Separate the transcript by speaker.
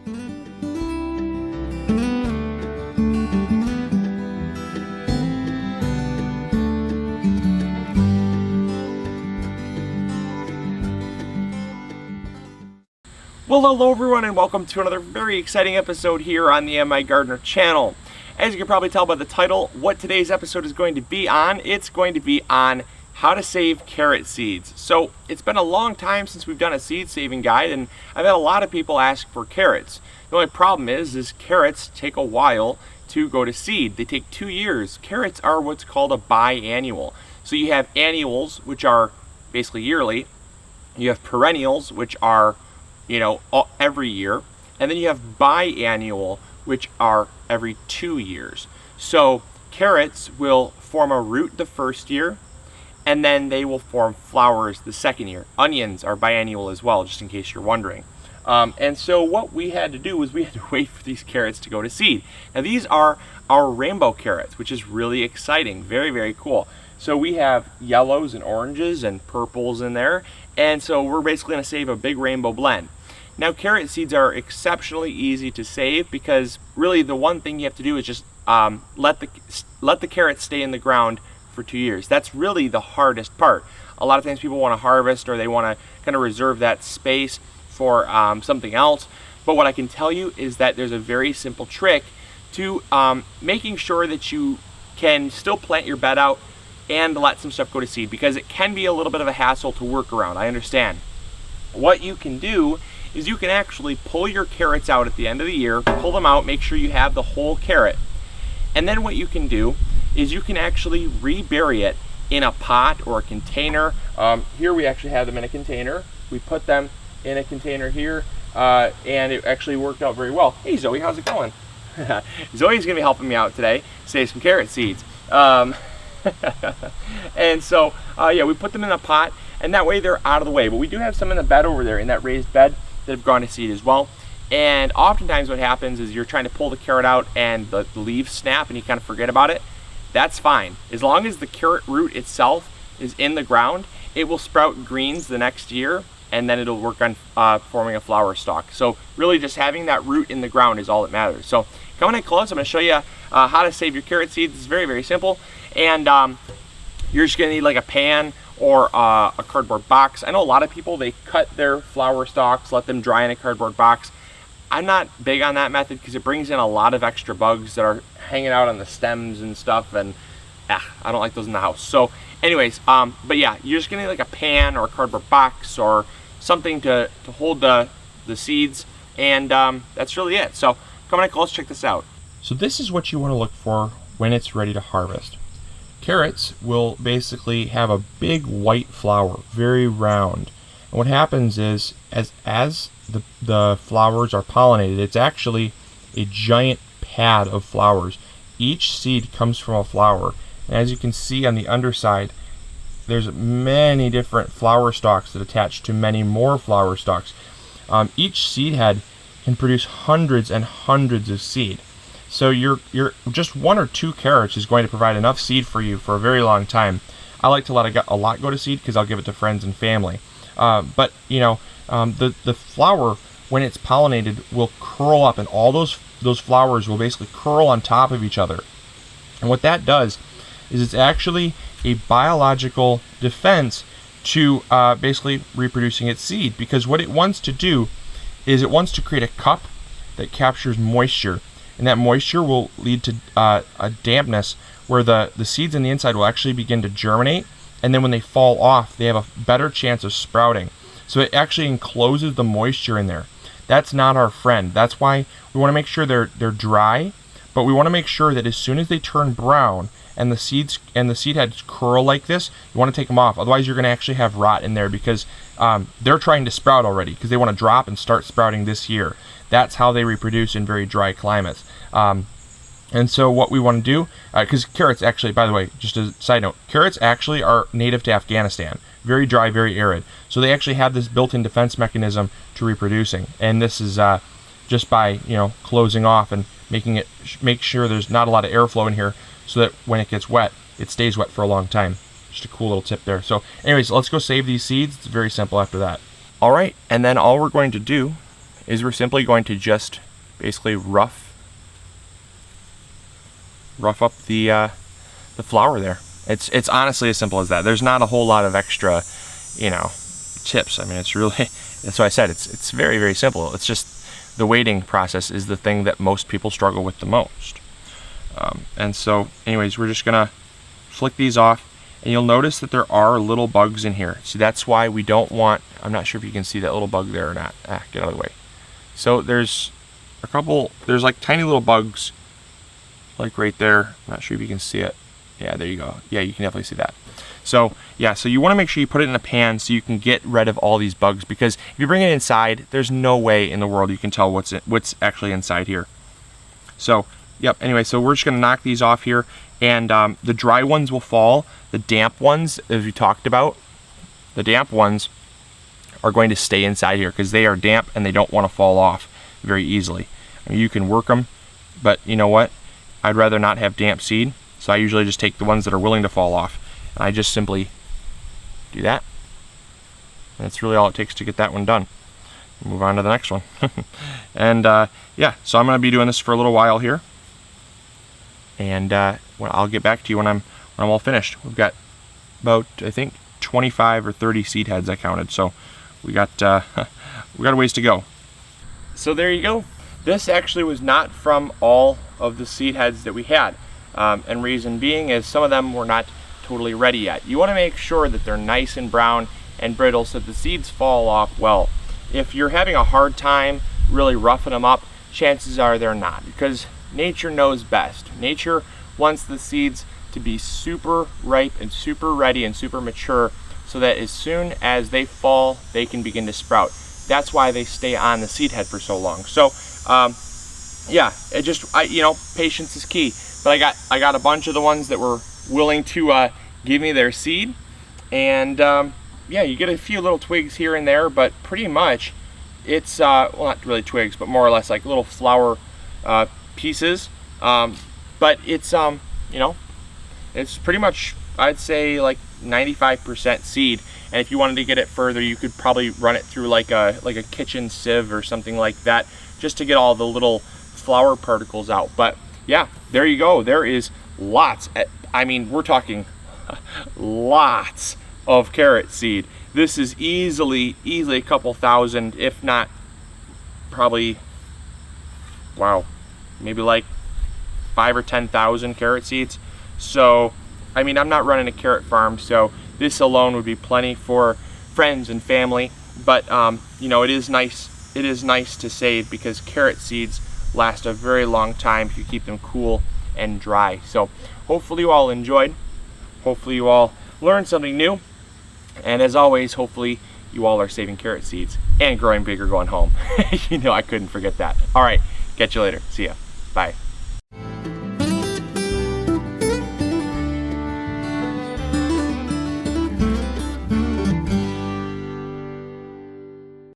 Speaker 1: Well, hello everyone, and welcome to another very exciting episode here on the MIgardener channel. As you can probably tell by the title, what today's episode is going to be on, it's going to be on how to save carrot seeds. So it's been a long time since we've done a seed saving guide, and I've had a lot of people ask for carrots. The only problem is carrots take a while to go to seed. They take 2 years. Carrots are what's called a biannual. So you have annuals, which are basically yearly. You have perennials, which are every year, and then you have biannual, which are every 2 years. So carrots will form a root the first year, and then they will form flowers the second year. Onions are biannual as well, just in case you're wondering. And so what we had to do was we had to wait for these carrots to go to seed. Now these are our rainbow carrots, which is really exciting, very, very cool. So we have yellows and oranges and purples in there, and so we're basically going to save a big rainbow blend. Now carrot seeds are exceptionally easy to save because really the one thing you have to do is just let the carrots stay in the ground for 2 years. That's really the hardest part. A lot of times people want to harvest, or they want to kind of reserve that space for something else. But what I can tell you is that there's a very simple trick to making sure that you can still plant your bed out and let some stuff go to seed, because it can be a little bit of a hassle to work around. I understand. What you can do is you can actually pull your carrots out at the end of the year, pull them out, make sure you have the whole carrot. And then what you can do is you can actually rebury it in a pot or a container. Here we actually have them in a container. We put them in a container here, and it actually worked out very well. Hey Zoe, how's it going? Zoe's gonna be helping me out today, save some carrot seeds. And so, yeah, we put them in a pot, and that way they're out of the way. But we do have some in the bed over there, in that raised bed, that have gone to seed as well. And oftentimes what happens is you're trying to pull the carrot out and the leaves snap and you kind of forget about it. That's fine. As long as the carrot root itself is in the ground, it will sprout greens the next year, and then it'll work on forming a flower stalk. So really just having that root in the ground is all that matters. So coming in close, I'm going to show you how to save your carrot seeds. It's very, very simple. And you're just going to need like a pan or a cardboard box. I know a lot of people, they cut their flower stalks, let them dry in a cardboard box. I'm not big on that method because it brings in a lot of extra bugs that are hanging out on the stems and stuff, and I don't like those in the house. So anyways, but yeah, you're just gonna need like a pan or a cardboard box or something to hold the seeds, and that's really it. So come on close, check this out. So this is what you want to look for when it's ready to harvest. Carrots will basically have a big white flower, very round. And what happens is, as the flowers are pollinated, it's actually a giant pad of flowers. Each seed comes from a flower. And as you can see on the underside, there's many different flower stalks that attach to many more flower stalks. Each seed head can produce hundreds and hundreds of seed. So you're just 1 or 2 carrots is going to provide enough seed for you for a very long time. I like to let a lot go to seed because I'll give it to friends and family. But the flower, when it's pollinated, will curl up, and all those flowers will basically curl on top of each other. And what that does is it's actually a biological defense to basically reproducing its seed, because what it wants to do is it wants to create a cup that captures moisture. And that moisture will lead to a dampness where the seeds on the inside will actually begin to germinate, and then when they fall off, they have a better chance of sprouting. So it actually encloses the moisture in there. That's not our friend. That's why we want to make sure they're dry, but we want to make sure that as soon as they turn brown and the seed heads curl like this, you want to take them off. Otherwise, you're going to actually have rot in there, because they're trying to sprout already, because they want to drop and start sprouting this year. That's how they reproduce in very dry climates. And so what we want to do, because carrots actually, by the way, just a side note, carrots actually are native to Afghanistan. Very dry, very arid. So they actually have this built-in defense mechanism to reproducing. And this is just by, closing off and make sure there's not a lot of airflow in here, so that when it gets wet, it stays wet for a long time. Just a cool little tip there. So anyways, let's go save these seeds. It's very simple after that. All right, and then all we're going to do is we're simply going to just basically rough up the flour there. It's honestly as simple as that. There's not a whole lot of extra, you know, tips. I mean, it's really, that's why I said it's very, very simple. It's just the weighting process is the thing that most people struggle with the most. And so anyways, we're just gonna flick these off, and you'll notice that there are little bugs in here. See, that's why we don't want, I'm not sure if you can see that little bug there or not. Get out of the way. So there's a couple, there's like tiny little bugs like right there. I'm not sure if you can see it. Yeah, there you go. Yeah, you can definitely see that. So yeah, so you want to make sure you put it in a pan so you can get rid of all these bugs, because if you bring it inside, there's no way in the world you can tell what's actually inside here. So yep, anyway, so we're just gonna knock these off here, and the dry ones will fall. The damp ones, as we talked about, the damp ones are going to stay inside here because they are damp and they don't want to fall off very easily. I mean, you can work them, but you know what? I'd rather not have damp seed, so I usually just take the ones that are willing to fall off, and I just simply do that. And that's really all it takes to get that one done. Move on to the next one. And yeah, so I'm going to be doing this for a little while here, and well, I'll get back to you when I'm all finished. We've got about, I think, 25 or 30 seed heads I counted, so we got a ways to go. So there you go. This actually was not from all of the seed heads that we had, and reason being is some of them were not totally ready yet. You want to make sure that they're nice and brown and brittle so that the seeds fall off well. If you're having a hard time really roughing them up, chances are they're not, because nature knows best. Nature wants the seeds to be super ripe and super ready and super mature, so that as soon as they fall, they can begin to sprout. That's why they stay on the seed head for so long. So yeah, you know, patience is key. But I got a bunch of the ones that were willing to give me their seed, and yeah, you get a few little twigs here and there, but pretty much it's well, not really twigs, but more or less like little flower pieces. But it's you know, it's pretty much, I'd say, like 95% seed. And if you wanted to get it further, you could probably run it through like a kitchen sieve or something like that, just to get all the little flower particles out. But yeah, there you go. There is lots. I mean, we're talking lots of carrot seed. This is easily a couple thousand, if not probably, wow, maybe like 5,000 or 10,000 carrot seeds. So I mean, I'm not running a carrot farm, so this alone would be plenty for friends and family. But you know, it is nice to save, because carrot seeds last a very long time if you keep them cool and dry. So hopefully you all enjoyed. Hopefully you all learned something new. And as always, hopefully you all are saving carrot seeds and growing bigger going home. You know, I couldn't forget that. All right, catch you later. See ya. Bye.